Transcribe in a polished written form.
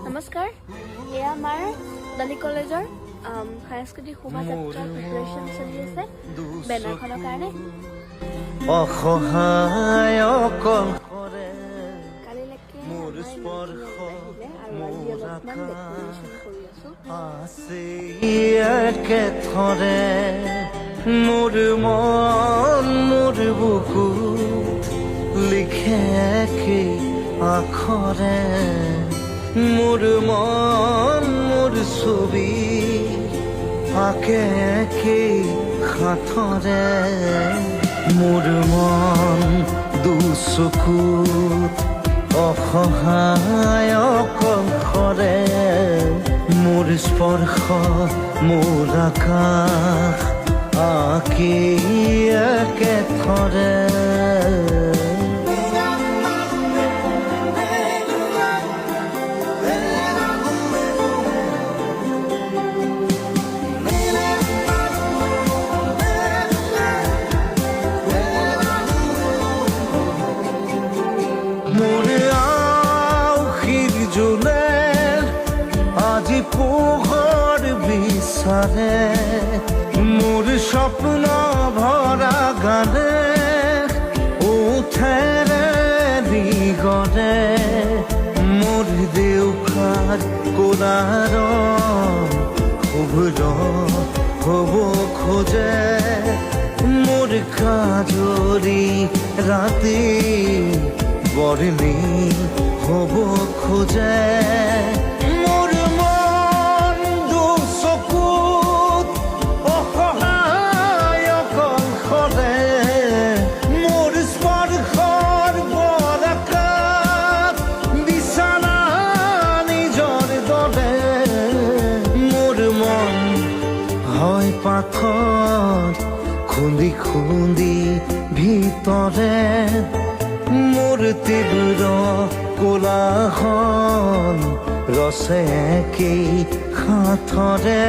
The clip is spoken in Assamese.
নমস্কাৰ, এয়া আমাৰ দালি কলেজৰ সাংস্কৃতিক শোভাযাত্ৰাৰ প্ৰিপাৰেশ্যন চলি আছে বেনাৰখনৰ কাৰণে। অসহায় অকলশৰে কালিলৈকে মোৰ স্পৰ্শ আৰু আজি অলপমান ডেক'ৰেশ্যন কৰি আছো। আছে একেথৰে মোৰ মন মোৰ বুকুত লিখে কি আখৰে মোৰ মন মোৰ ছবি আঁকে কি সাঁথৰে মোৰ মন দুচকুত অসহায় অকলশৰে মোৰ স্পৰ্শ মোৰ আকাশ আঁকি একেথৰে আজি পোহৰ বিচাৰে মোৰ স্বপ্ন ভৰা গানে উঠেৰে দিগৰে মোৰ দেউখাৰ কোলাৰ শুভ্ৰ হ'ব খোজে মোৰ কাজৰি ৰাতি বৰ্ণি হ'ব খোজে মোৰ মন দুচকুত অসহায় অকলশৰে মোৰ স্পৰ্শৰ বৰকাত বিছানা নিজৰ দৰে মোৰ মন হয় পাথৰ খুন্দি খুন্দি ভিতৰে মোৰ তীব্ৰ কোলাহল ৰচে কি সাঁথৰে